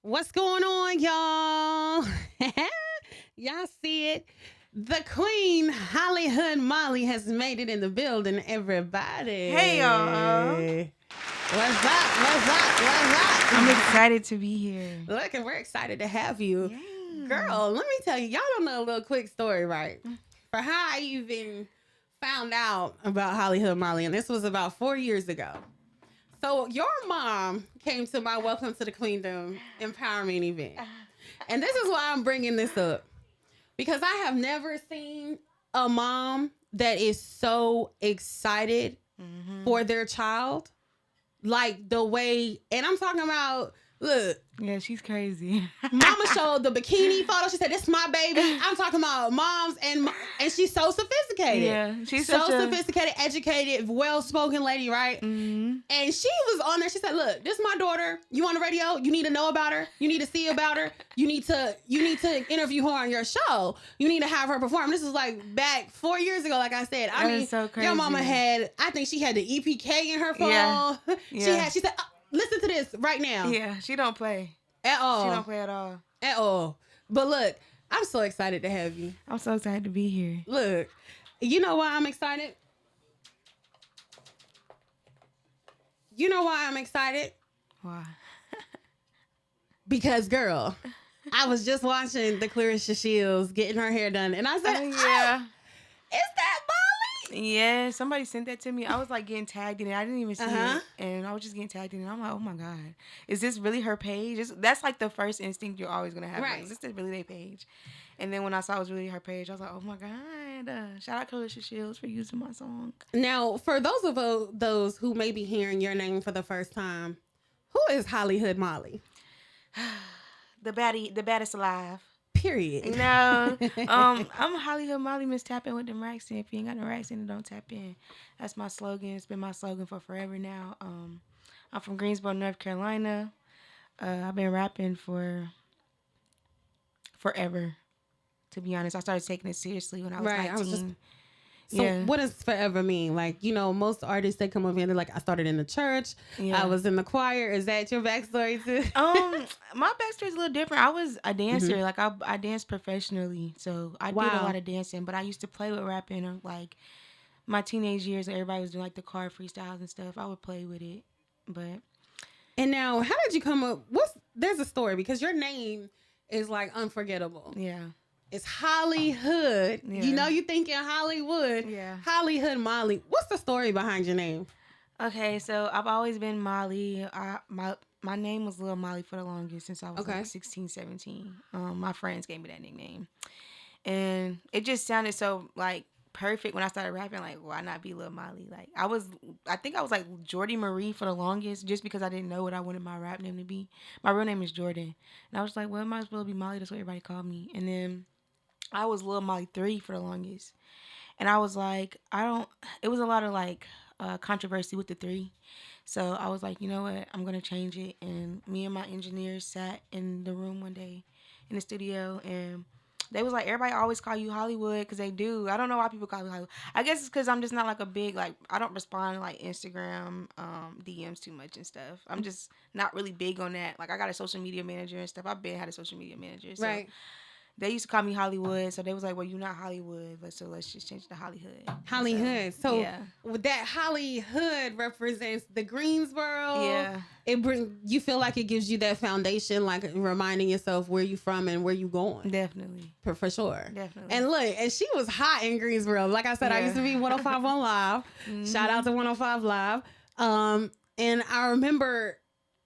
What's going on, y'all? Y'all see it? The queen, HollyHood Molli, has made it in the building, everybody. Hey, y'all. What's up? What's up? What's up? I'm excited to be here. Look, and we're excited to have you. Yeah. Girl, let me tell you, y'all don't know a little quick story, right? For how I even found out about HollyHood Molli, and this was about 4 years ago. So your mom came to my Welcome to the Queendom Empowerment event. And this is why I'm bringing this up. Because I have never seen a mom that is so excited for their child. Like the way, and I'm talking about, look. Yeah, she's crazy. Mama showed the bikini photo. She said, "This is my baby." I'm talking about moms, and she's so sophisticated. Yeah, she's so such sophisticated, educated, well-spoken lady, right? Mm-hmm. And she was on there. She said, "Look, this is my daughter. You on the radio? You need to know about her. You need to see about her. You need to interview her on your show. You need to have her perform." This was like back 4 years ago. Like I said, I mean, so crazy. your mama had. I think she had the EPK in her phone. Yeah. She said. Listen to this right now. Yeah, she don't play. At all. She don't play at all. At all. But look, I'm so excited to have you. I'm so excited to be here. Look, you know why I'm excited? You know why I'm excited? Why? Because, girl, I was just watching the Clarissa Shields getting her hair done, and I said, yeah. Is that Molli? Yeah, somebody sent that to me. I was like getting tagged in it. I didn't even see it. And I was just getting tagged in it. I'm like, oh my God. Is this really her page? That's like the first instinct you're always going to have. Right. Like, is this really their page? And then when I saw it was really her page, I was like, oh my God. Shout out Clarissa Shields for using my song. Now, for those who may be hearing your name for the first time, who is HollyHood Molli? The baddest alive. Period. No. I'm HollyHood Molli, Miss Tap In with them racks in. If you ain't got no racks in, don't tap in. That's my slogan. It's been my slogan for forever now. I'm from Greensboro, North Carolina. I've been rapping for forever, to be honest. I started taking it seriously when I was 19. So what does forever mean? Like, you know, most artists, they come over here and they're like, I started in the church. Yeah. I was in the choir. Is that your backstory too? My backstory is a little different. I was a dancer. Like I danced professionally. So I did a lot of dancing, but I used to play with rapping. Like my teenage years, everybody was doing like the car freestyles and stuff. I would play with it. And now, how did you come up? There's a story because your name is like unforgettable. Yeah. It's HollyHood. Yeah. You know, you thinking Hollywood. Yeah. HollyHood Molli. What's the story behind your name? Okay, so I've always been Molli. My name was Lil Molli for the longest since I was like 16, 17. My friends gave me that nickname. And it just sounded so like perfect when I started rapping. Like, why not be Lil Molli? Like I think I was like Jordy Marie for the longest just because I didn't know what I wanted my rap name to be. My real name is Jordan. And I was like, well, it might as well be Molli. That's what everybody called me. And then I was Lil Molli 3 for the longest. And I was like, it was a lot of like controversy with the 3. So I was like, you know what? I'm going to change it. And me and my engineers sat in the room one day in the studio and they was like, everybody always call you Hollywood because they do. I don't know why people call me Hollywood. I guess it's because I'm just not like a big, like, I don't respond to like Instagram DMs too much and stuff. I'm just not really big on that. Like, I got a social media manager and stuff. I've been had a social media manager. So right. They used to call me Hollywood, so they was like, well, you're not Hollywood, so let's just change it to HollyHood. HollyHood. So that HollyHood represents the Greensboro. Yeah. You feel like it gives you that foundation, like reminding yourself where you from and where you going. Definitely. For sure. Definitely. And look, and she was hot in Greensboro. Like I said, I used to be 105 on Live. Shout out to 105 Live. And I remember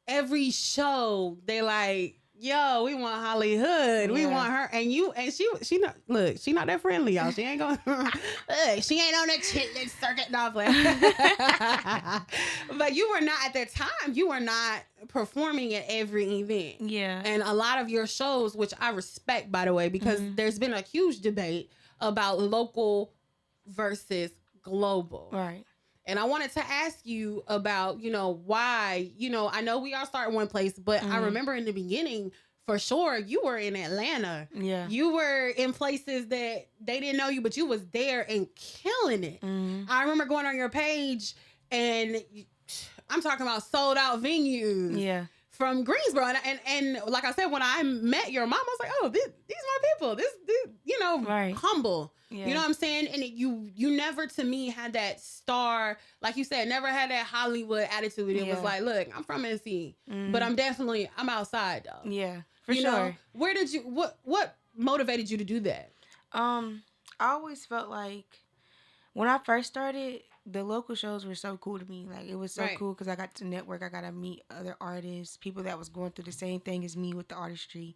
every show, they like, yo, we want HollyHood. Yeah. We want her. And she not, look, she not that friendly, y'all. She ain't going, she ain't on that chitlin circuit. No, but you were not, at that time, you were not performing at every event. Yeah. And a lot of your shows, which I respect, by the way, because there's been a huge debate about local versus global. Right. And I wanted to ask you about, you know, why, you know, I know we all start in one place, but I remember in the beginning, for sure, you were in Atlanta. Yeah. You were in places that they didn't know you, but you was there and killing it. I remember going on your page and I'm talking about sold out venues. Yeah. from Greensboro, and like I said, when I met your mom, I was like, oh, these my people. This Right. humble. Yeah. You know what I'm saying? And you never to me had that star, like you said, never had that Hollywood attitude. It was like, look, I'm from NC, but I'm outside though. Yeah, for you sure. know, where did you what motivated you to do that? I always felt like when I first started, the local shows were so cool to me. Like, it was so cool because I got to network. I got to meet other artists, people that was going through the same thing as me with the artistry.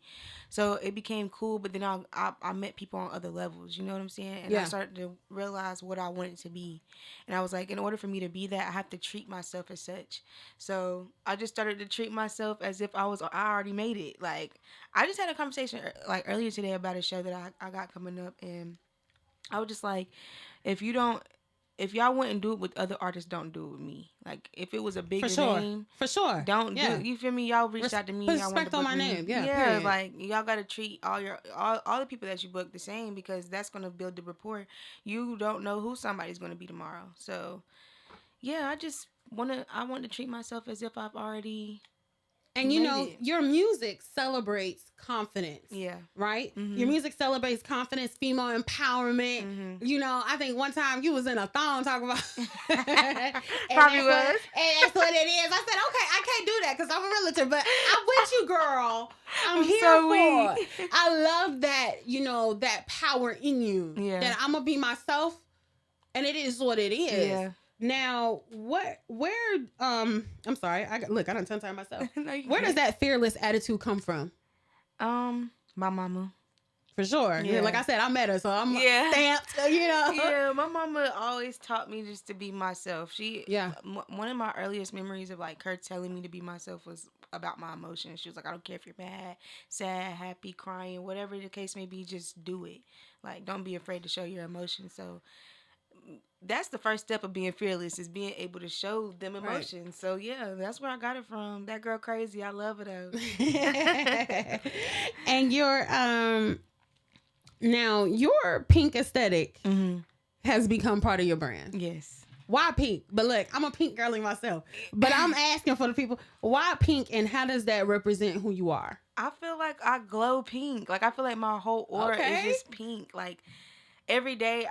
So it became cool. But then I met people on other levels. You know what I'm saying? And I started to realize what I wanted to be. And I was like, in order for me to be that, I have to treat myself as such. So I just started to treat myself as if I already made it. Like, I just had a conversation like earlier today about a show that I got coming up, and I was just like, if y'all wouldn't do it with other artists, don't do it with me. Like, if it was a bigger name, for sure, don't do it. You feel me? Y'all reached out to me. Y'all want to book my me. name. Yeah, like, y'all got to treat all the people that you book the same, because that's going to build the rapport. You don't know who somebody's going to be tomorrow. So, yeah, I want to treat myself as if I've already. And your music celebrates confidence. Yeah. Right? Mm-hmm. Your music celebrates confidence, female empowerment. Mm-hmm. I think one time you was in a thong talking about Probably was. And that's what it is. I said, okay, I can't do that because I'm a realtor, but I'm with you, girl. I'm here so for it. I love that, that power in you. Yeah. That I'm gonna be myself, and it is what it is. Yeah. Now, I'm sorry. I done tongue-tied myself. No, where does that fearless attitude come from? My mama. For sure. Yeah. Like I said, I met her, so I'm stamped, Yeah, my mama always taught me just to be myself. One of my earliest memories of, like, her telling me to be myself was about my emotions. She was like, I don't care if you're mad, sad, happy, crying, whatever the case may be, just do it. Like, don't be afraid to show your emotions. So that's the first step of being fearless, is being able to show them emotions. Right. So yeah, that's where I got it from. That girl crazy. I love her though. And your pink aesthetic has become part of your brand. Yes. Why pink? But look, I'm a pink girly myself. But I'm asking for the people, why pink, and how does that represent who you are? I feel like I glow pink. Like, I feel like my whole aura is just pink. Like, every day.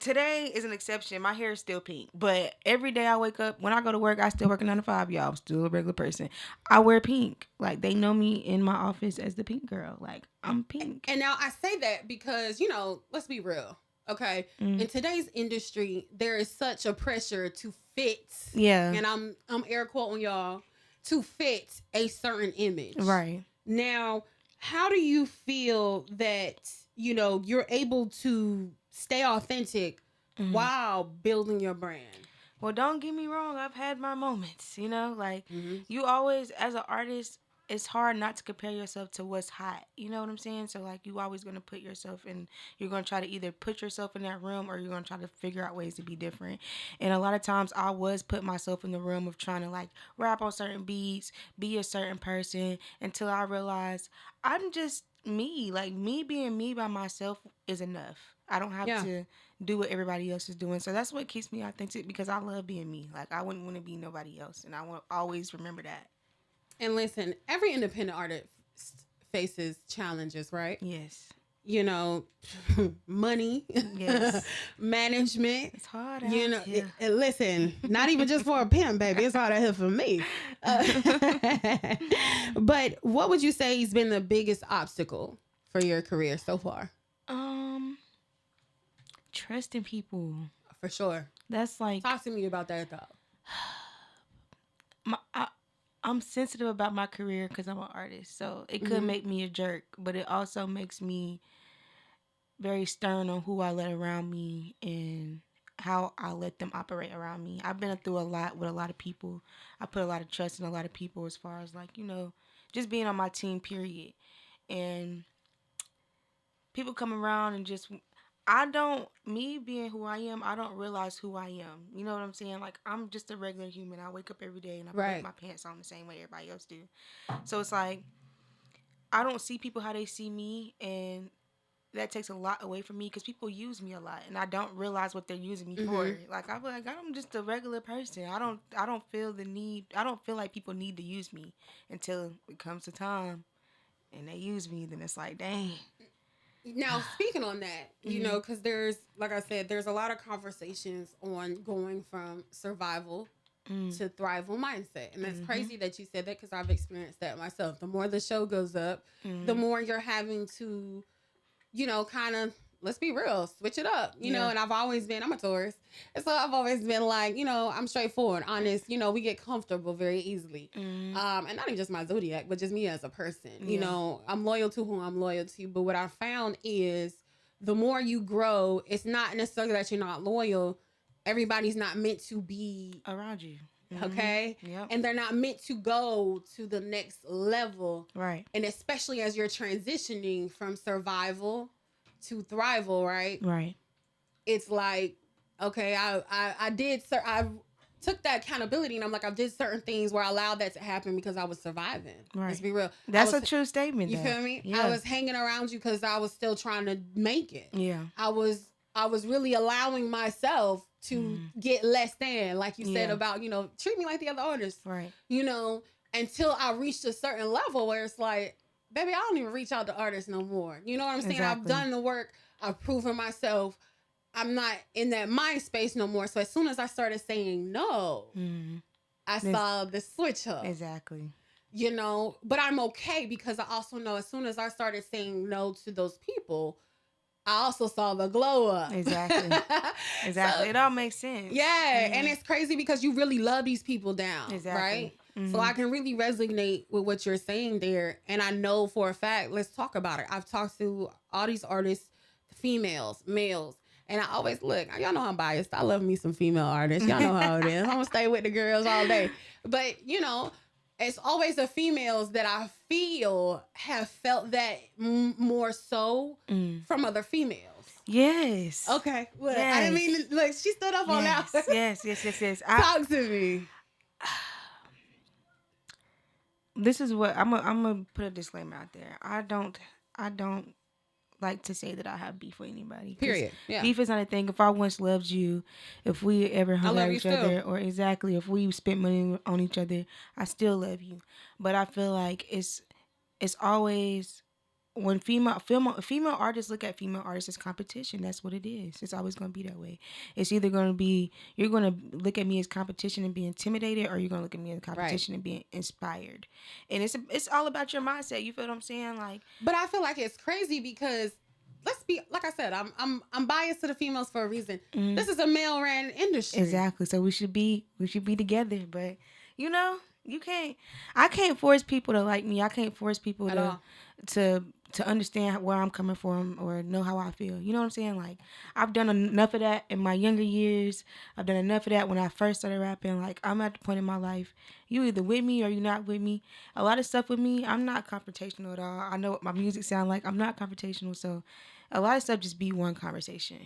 Today is an exception. My hair is still pink. But every day I wake up, when I go to work, I still work a 9 to 5, y'all. I'm still a regular person. I wear pink. Like, they know me in my office as the pink girl. Like, I'm pink. And now I say that because, let's be real. Okay? In today's industry, there is such a pressure to fit. Yeah. And I'm air quoting y'all, to fit a certain image. Right. Now, how do you feel that, you're able to stay authentic while building your brand? Well, don't get me wrong. I've had my moments, like you always, as an artist, it's hard not to compare yourself to what's hot. You know what I'm saying? So, like, you always going to put yourself in, you're going to try to either put yourself in that room, or you're going to try to figure out ways to be different. And a lot of times I was put myself in the room of trying to, like, rap on certain beats, be a certain person, until I realized I'm just me. Like, me being me by myself is enough. I don't have to do what everybody else is doing. So that's what keeps me authentic, because I love being me. Like, I wouldn't want to be nobody else. And I want to always remember that. And listen, every independent artist faces challenges, right? Yes. Money, yes, management. It's hard. Listen, not even just for a pimp, baby. It's hard out here for me. But what would you say has been the biggest obstacle for your career so far? Trusting people. For sure. That's like, talk to me about that though. I'm sensitive about my career because I'm an artist, so it could make me a jerk, but it also makes me very stern on who I let around me and how I let them operate around me. I've been through a lot with a lot of people. I put a lot of trust in a lot of people, as far as, like, just being on my team, period. And people come around and just, me being who I am, I don't realize who I am. You know what I'm saying? Like, I'm just a regular human. I wake up every day and I put my pants on the same way everybody else do. So it's like, I don't see people how they see me, and that takes a lot away from me because people use me a lot and I don't realize what they're using me for. Like I'm like I'm just a regular person. I don't feel the need. I don't feel like people need to use me until it comes a time and they use me. Then it's like, dang. Now, speaking on that, because there's, like I said, there's a lot of conversations on going from survival to thrival mindset. And that's crazy that you said that because I've experienced that myself. The more the show goes up, the more you're having to, kind of, let's be real, switch it up, and I'm a Taurus. And so I've always been like, I'm straightforward, honest, we get comfortable very easily. And not even just my zodiac, but just me as a person, I'm loyal to who I'm loyal to. But what I found is the more you grow, it's not necessarily that you're not loyal. Everybody's not meant to be around you. Okay. Yep. And they're not meant to go to the next level. Right. And especially as you're transitioning from survival to thrival, right? Right. It's like, okay, I took that accountability and I'm like, I did certain things where I allowed that to happen because I was surviving. Right. Let's be real. That's a true statement. You feel me? Yeah. I was hanging around you because I was still trying to make it. Yeah. I was really allowing myself to get less than, like you said about, treat me like the other artists. Right. Until I reached a certain level where it's like, baby, I don't even reach out to artists no more. You know what I'm saying? Exactly. I've done the work. I've proven myself. I'm not in that mind space no more. So as soon as I started saying no, I saw the switch up. Exactly. But I'm okay because I also know as soon as I started saying no to those people, I also saw the glow up. Exactly. Exactly. So, it all makes sense. Yeah. And it's crazy because you really love these people down. Exactly. Right? So I can really resonate with what you're saying there. And I know for a fact, let's talk about it. I've talked to all these artists, females, males. And I always look, y'all know I'm biased. I love me some female artists. Y'all know how it is. I'm going to stay with the girls all day. But, it's always the females that I feel have felt that more so from other females. Yes. Okay. Well, yes. I didn't mean, look, she stood up on that. Yes. Talk to me. This is what I'm gonna put a disclaimer out there. I don't like to say that I have beef with anybody. Period. Yeah. Beef is not a thing. If I once loved you, if we ever hung out with each other, or exactly if we spent money on each other, I still love you. But I feel like it's always when female artists look at female artists as competition. That's what it is. It's always going to be that way. It's either going to be you're going to look at me as competition and be intimidated, or you're going to look at me as competition and be inspired. And it's all about your mindset. You feel what I'm saying? Like, but I feel like it's crazy because let's be like I said, I'm biased to the females for a reason. This is a male ran industry. Exactly. So we should be together, but I can't force people to like me. I can't force people to understand where I'm coming from or know how I feel. You know what I'm saying? Like, I've done enough of that in my younger years. I've done enough of that when I first started rapping. Like, I'm at the point in my life, you either with me or you're not with me. A lot of stuff with me, I'm not confrontational at all. I know what my music sound like. I'm not confrontational. So a lot of stuff just be one conversation.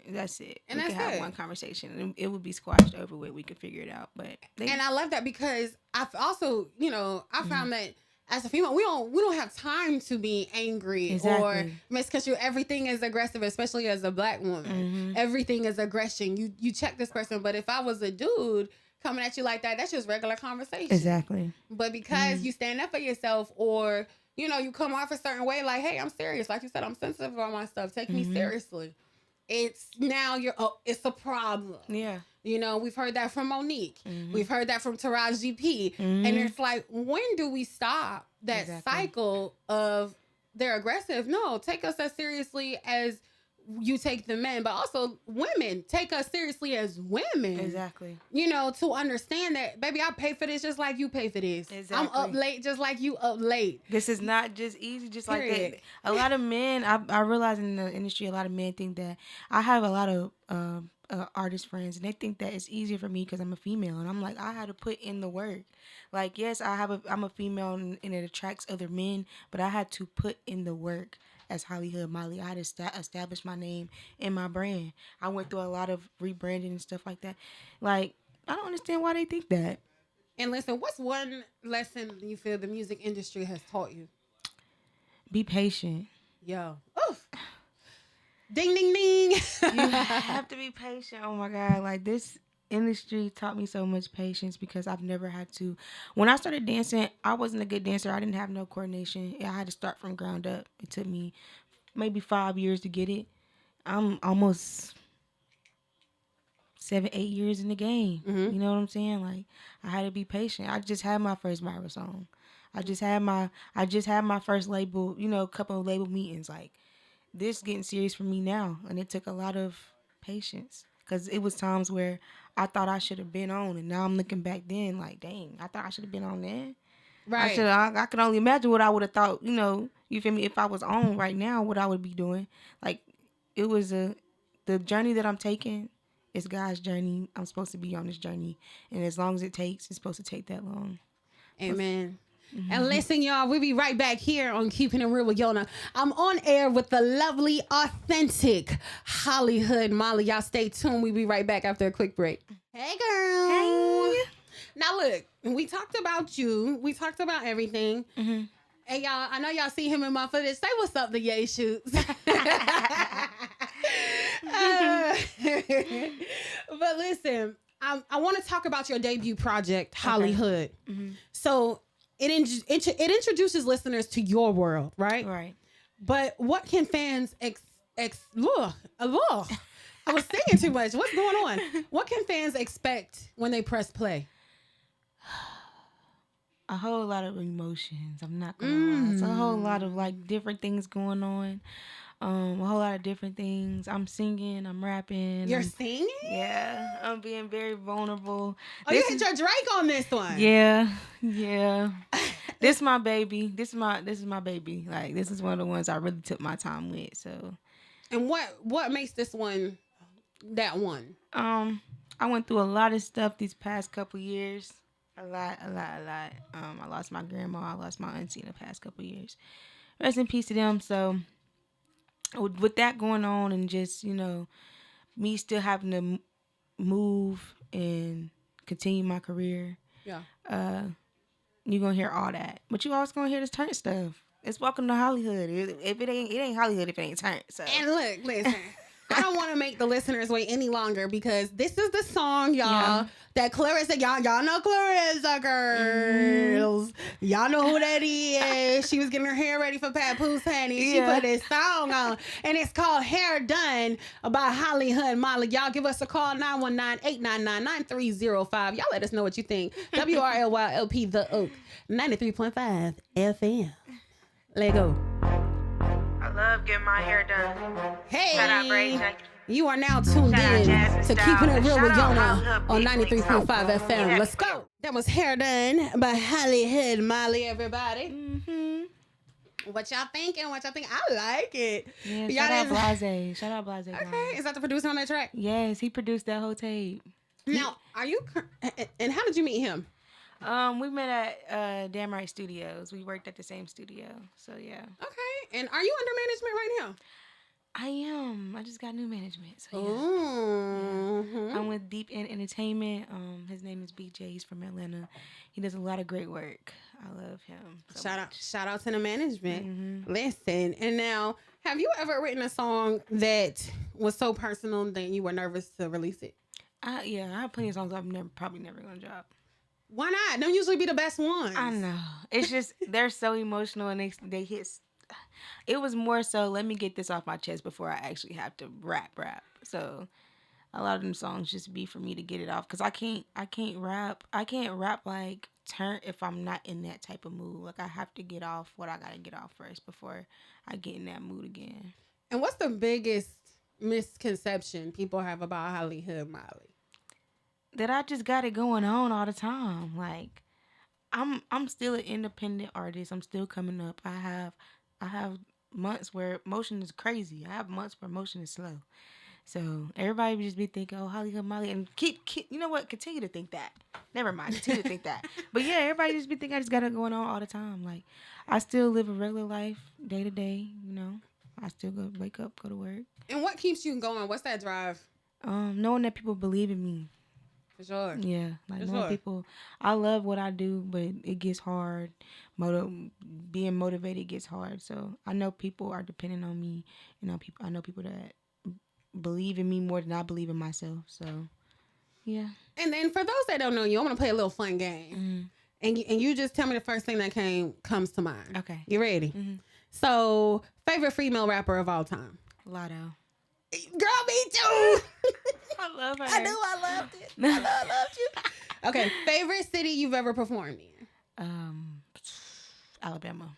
That's it. And we that's could have it. One conversation and it would be squashed over with. We could figure it out. And I love that because I've also, I found that as a female, we don't have time to be angry or misconstrue. Everything is aggressive, especially as a black woman. Everything is aggression. You check this person, but if I was a dude coming at you like that, that's just regular conversation. Exactly. But because you stand up for yourself, or you come off a certain way, like, hey, I'm serious. Like you said, I'm sensitive about my stuff. Take me seriously. It's now it's a problem. Yeah. We've heard that from Monique. We've heard that from Taraji GP. And it's like, when do we stop that cycle of they're aggressive? No, take us as seriously as you take the men, but also women take us seriously as women. Exactly. To understand that, baby, I pay for this just like you pay for this. Exactly. I'm up late just like you up late. This is not just easy, just Period. Like that. A lot of men, I realize in the industry, a lot of men think that I have a lot of artist friends, and they think that it's easier for me because I'm a female, and I'm like, I had to put in the work. Like, yes, I'm a female, and it attracts other men, but I had to put in the work. As HollyHood Molli, I had to establish my name and my brand. I went through a lot of rebranding and stuff like that. Like, I don't understand why they think that. And listen, what's one lesson you feel the music industry has taught you? Be patient. Yo. Oof. Ding, ding, ding. You have to be patient. Oh my God. Like this industry taught me so much patience because I've never had to. When I started dancing, I wasn't a good dancer. I didn't have no coordination. I had to start from ground up. It took me maybe 5 years to get it. I'm almost 7, 8 years in the game. Mm-hmm. You know what I'm saying? Like I had to be patient. I just had my first viral song. I just had my first label, couple of label meetings. Like this getting serious for me now, and it took a lot of patience because it was times where I thought I should have been on, and now I'm looking back then like, dang, I thought I should have been on then. Right. I can only imagine what I would have thought. You feel me? If I was on right now, what I would be doing. Like it was the journey that I'm taking is God's journey. I'm supposed to be on this journey, and as long as it takes, it's supposed to take that long. Amen. And listen, y'all, we'll be right back here on Keeping It Real with Yona. I'm on air with the lovely, authentic HollyHood Molli. Y'all stay tuned. We'll be right back after a quick break. Hey, girl. Hey. Now, look, we talked about you. We talked about everything. Mm-hmm. And y'all, I know y'all see him in my footage. Say what's up to Ye Shoots. But listen, I want to talk about your debut project, HollyHood. Mm-hmm. So it introduces listeners to your world, right? Right. But what can fans look? I was singing too much. What's going on? What can fans expect when they press play? A whole lot of emotions. I'm not gonna lie. It's a whole lot of like different things going on. A whole lot of different things. I'm singing. I'm rapping. You're singing? Yeah. I'm being very vulnerable. Oh, you hit your Drake on this one. Yeah. This is my baby. This is my baby. Like this is one of the ones I really took my time with. So. And what makes this one that one? I went through a lot of stuff these past couple years. A lot. I lost my grandma. I lost my auntie in the past couple years. Rest in peace to them. So, with that going on and just, me still having to move and continue my career. Yeah. You're going to hear all that. But you always going to hear this turn stuff. It's welcome to HollyHood. If it ain't HollyHood if it ain't turn. So. And look, listen. I don't want to make the listeners wait any longer because this is the song, y'all, that Clarissa, y'all know Clarissa, girls. Mm-hmm. Y'all know who that is. She was getting her hair ready for Papoose, honey. She put this song on, and it's called Hair Done by HollyHood Molli. Y'all give us a call, 919-899-9305. Y'all let us know what you think. WRLYLP The Oak, 93.5 FM. Let go. I love getting my hair done. Hey, shout out Brady. You are now tuned in to Keeping It Real with Yona on 93.5 FM. Let's go. That was Hair Done by HollyHood Molli, everybody. Mm-hmm. What y'all thinking? I like it. Yeah, shout out Blase. Okay, is that the producer on that track? Yes, he produced that whole tape. Now, and how did you meet him? We met at Damn Right Studios. We worked at the same studio, so yeah. Okay, and are you under management right now? I am. I just got new management, so yeah. Mm-hmm. I'm with Deep End Entertainment. His name is BJ. He's from Atlanta. He does a lot of great work. I love him. Shout out to the management. Mm-hmm. Listen, and now, have you ever written a song that was so personal that you were nervous to release it? Yeah, I have plenty of songs probably never gonna drop. Why not? Them usually be the best ones. I know. It's just they're so emotional and they hit. It was more so let me get this off my chest before I actually have to rap. So a lot of them songs just be for me to get it off because I can't rap. I can't rap like turn if I'm not in that type of mood. Like I have to get off what I gotta get off first before I get in that mood again. And what's the biggest misconception people have about HollyHood Molli? That I just got it going on all the time. Like I'm still an independent artist. I'm still coming up. I have months where motion is crazy. I have months where motion is slow. So everybody would just be thinking, oh, HollyHood Molli, and keep you know what? Continue to think that. Never mind. Continue to think that. But yeah, everybody just be thinking I just got it going on all the time. Like I still live a regular life day to day. I still wake up, go to work. And what keeps you going? What's that drive? Knowing that people believe in me. For sure. Yeah, like For more sure. people. I love what I do, but it gets hard. Being motivated gets hard. So I know people are depending on me. I know people that believe in me more than I believe in myself. So yeah. And then for those that don't know you, I'm gonna play a little fun game. Mm-hmm. And you just tell me the first thing that comes to mind. Okay. You ready? Mm-hmm. So, favorite female rapper of all time? Lotto. Girl, me too. I love her. I knew I loved it. I loved you. Okay, favorite city you've ever performed in? Alabama.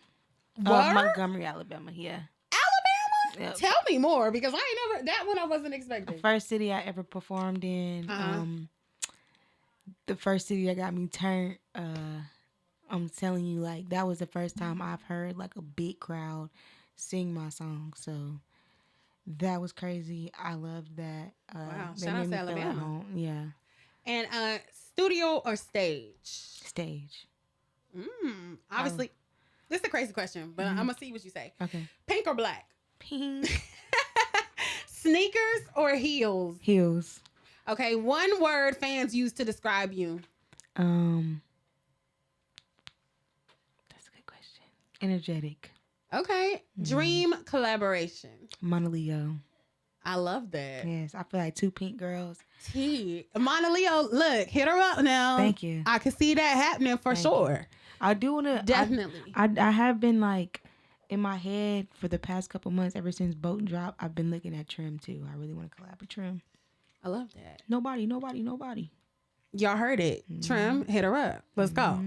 What? Montgomery, Alabama. Yeah. Alabama? Yep. Tell me more because I ain't never that one I wasn't expecting. First city I ever performed in. The first city that got me turned. I'm telling you, like that was the first time I've heard like a big crowd sing my song. So that was crazy. I loved that. Wow! They Shout out made to me feel at Alabama. home. Yeah. And studio or stage? Stage. Obviously, this is a crazy question, but I'm gonna see what you say. Okay. Pink or black? Pink. Sneakers or heels? Heels. Okay, one word fans use to describe you. That's a good question. Energetic. Okay, dream collaboration. Monoleo. I love that. Yes, I feel like two pink girls. Mona Leo, look, hit her up now. Thank you. I can see that happening for sure. I do want to. Definitely. I have been like in my head for the past couple months, ever since Boat dropped, I've been looking at Trim too. I really want to collab with Trim. I love that. Nobody. Y'all heard it. Trim, hit her up. Let's go.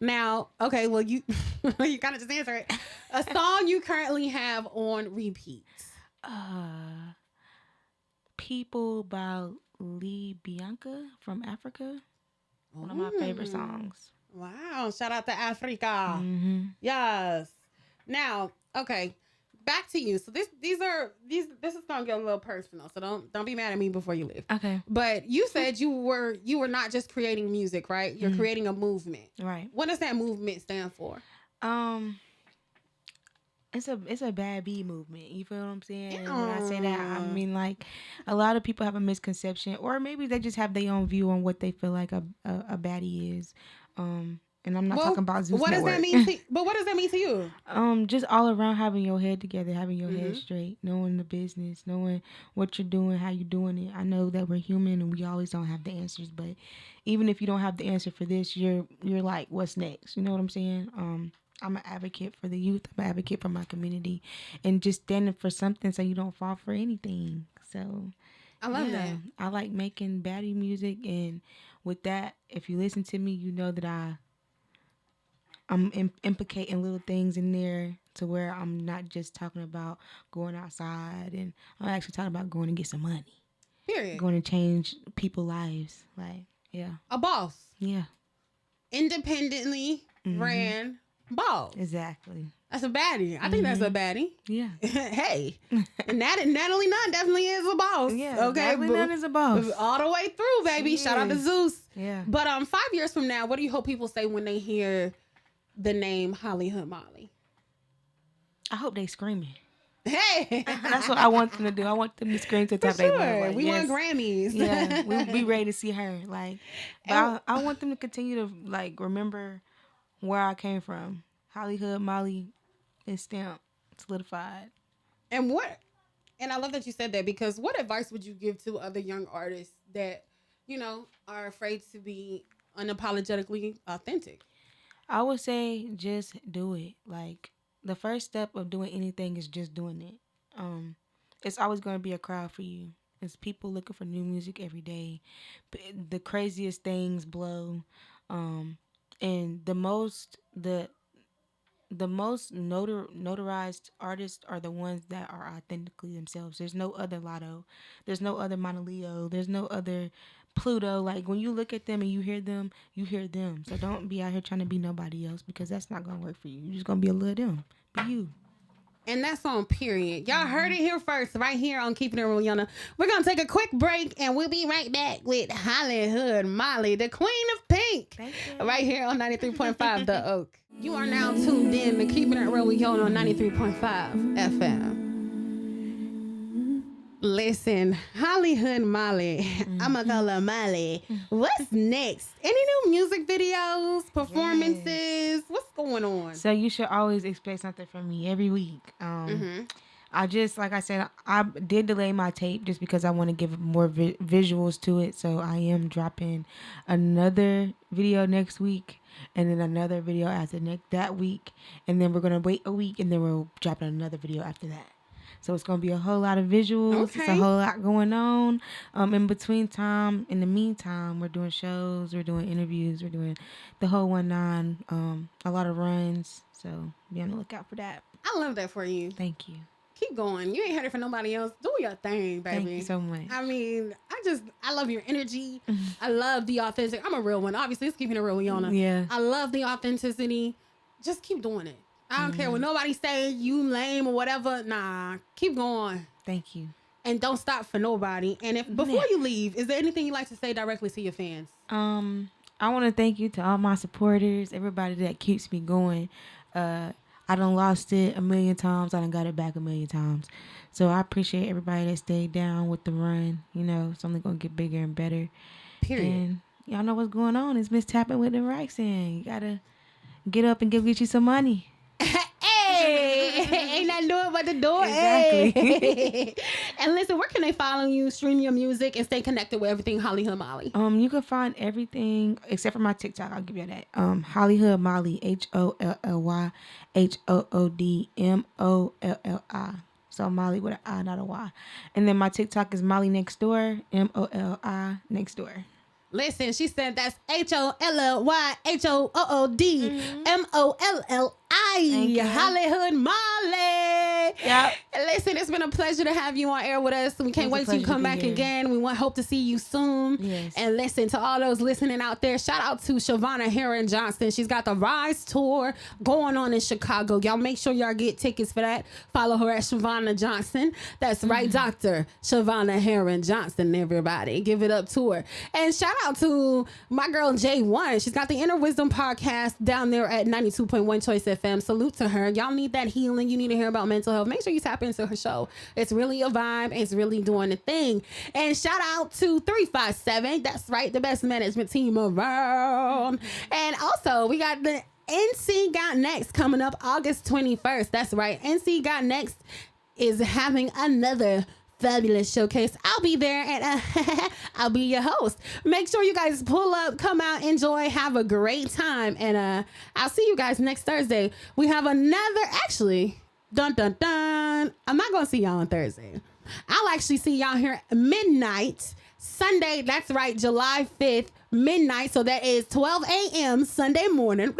Now, okay, well, you you kind of just answer it. A song you currently have on repeat. People by Lee Bianca from Africa. One of my favorite songs. Wow. Shout out to Africa. Yes. Now, okay. Back to you. So this is gonna get a little personal. So don't be mad at me before you leave. Okay. But you said you were not just creating music, right? You're creating a movement. Right. What does that movement stand for? It's a bad B movement. You feel what I'm saying? And when I say that, I mean like a lot of people have a misconception, or maybe they just have their own view on what they feel like a baddie is. And I'm not talking about Zeus what Network. Does that mean? But what does that mean to you? Just all around having your head together, having your head straight, knowing the business, knowing what you're doing, how you're doing it. I know that we're human and we always don't have the answers, but even if you don't have the answer for this, you're like, what's next? You know what I'm saying? I'm an advocate for the youth. I'm an advocate for my community, and just standing for something so you don't fall for anything. So I love that. I like making baddie music, and with that, if you listen to me, you know that I'm implicating little things in there to where I'm not just talking about going outside, and I'm actually talking about going to get some money. Period. Going to change people's lives. Like, yeah. A boss. Yeah. Independently ran boss. Exactly. That's a baddie. I think that's a baddie. Yeah. Hey. And Natalie Nunn definitely is a boss. Yeah. Okay. Natalie Nunn is a boss. All the way through, baby. Shout out to Zeus. Yeah. But 5 years from now, what do you hope people say when they hear the name HollyHood Molli? I hope they screaming. Hey, that's what I want them to do. I want them to scream to the top of their lungs. Like, we want Grammys. Yeah, we ready to see her. Like, but I want them to continue to like remember where I came from. HollyHood Molli is stamped, solidified. And I love that you said that, because what advice would you give to other young artists that, are afraid to be unapologetically authentic? I would say just do it. Like, the first step of doing anything is just doing it. It's always going to be a crowd for you. It's people looking for new music every day. The craziest things blow. And the most notarized artists are the ones that are authentically themselves. There's no other Lotto. There's no other Monoleo. There's no other Pluto. Like, when you look at them and you hear them, you hear them. So don't be out here trying to be nobody else, because that's not going to work for you. You're just going to be a little them. Be you. And that's on period. Y'all heard it here first, right here on Keeping It Real Yana. We're going to take a quick break, and we'll be right back with HollyHood Molli, the Queen of Pink, right here on 93.5 The Oak. You are now tuned in to Keeping It Real with Yana on 93.5 FM. Listen, HollyHood Molli. I'ma call her Molly. What's next? Any new music videos, performances? Yes. What's going on? So you should always expect something from me every week. I just, like I said, I did delay my tape just because I want to give more visuals to it. So I am dropping another video next week, and then another video after that week, and then we're gonna wait a week, and then we'll drop another video after that. So it's going to be a whole lot of visuals. Okay. It's a whole lot going on. In the meantime, we're doing shows, we're doing interviews, we're doing the whole 1-9, a lot of runs. So be on the lookout for that. I love that for you. Thank you. Keep going. You ain't heard it from nobody else. Do your thing, baby. Thank you so much. I mean, I love your energy. I love the authentic. I'm a real one. Obviously, it's keeping it real, Leona. Yeah. I love the authenticity. Just keep doing it. I don't care what nobody say, you lame or whatever. Nah, keep going. Thank you. And don't stop for nobody. And before you leave, is there anything you like to say directly to your fans? I want to thank you to all my supporters, everybody that keeps me going. I done lost it 1,000,000 times. I done got it back 1,000,000 times. So I appreciate everybody that stayed down with the run. You know, it's only going to get bigger and better. Period. And y'all know what's going on. It's Miss Tapping with the Rexon. You got to get up and get you some money. Hey, ain't nothing doing but the door. Exactly. Hey. And listen, where can they follow you, stream your music, and stay connected with everything HollyHood Molli? You can find everything except for my TikTok. I'll give you that. HollyHood Molli, HollyHoodMolli. So Molly with an I, not a Y. And then my TikTok is Molly Next Door, MOLI Next Door. Listen, she said that's HollyHood HollyHood Molli. Yep. Listen, it's been a pleasure to have you on air with us. We can't wait till you come back again. We hope to see you soon. Yes. And listen, to all those listening out there, shout out to Shavonna Heron Johnson. She's got the Rise Tour going on in Chicago. Y'all make sure y'all get tickets for that. Follow her at Shavonna Johnson. That's right, Dr. Shavonna Heron Johnson, everybody. Give it up to her. And shout out to my girl J1. She's got the Inner Wisdom podcast down there at 92.1 Choice FM. Salute to her. Y'all need that healing. You need to hear about mental health. Make sure you tap into her show. It's really a vibe. It's really doing the thing. And shout out to 357. That's right, the best management team around. And also, we got the NC Got Next coming up August 21st. That's right. NC Got Next is having another fabulous showcase. I'll be there, and I'll be your host. Make sure you guys pull up, come out, enjoy, have a great time, and I'll see you guys next Thursday. We have another, actually, dun dun dun. I'm not gonna see y'all on Thursday. I'll actually see y'all here at midnight Sunday. That's right, July 5th, midnight. So that is 12 a.m. Sunday morning.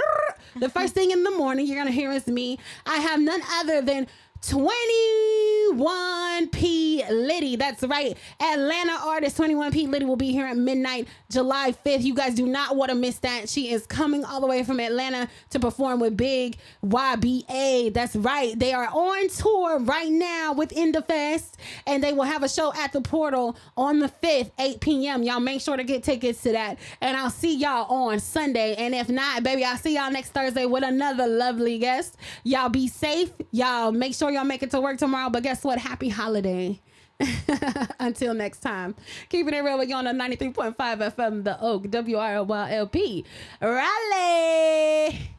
The first thing in the morning you're gonna hear is me. I have none other than 21P Liddy. That's right. Atlanta artist 21P Liddy will be here at midnight, July 5th. You guys do not want to miss that. She is coming all the way from Atlanta to perform with Big YBA. That's right. They are on tour right now with Indafest, and they will have a show at the Portal on the 5th, 8 p.m. Y'all make sure to get tickets to that, and I'll see y'all on Sunday. And if not, baby, I'll see y'all next Thursday with another lovely guest. Y'all be safe. Y'all make sure y'all make it to work tomorrow, but guess what? Happy holiday. Until next time, keeping it real with you on the 93.5 FM, The Oak, WRLP. Raleigh.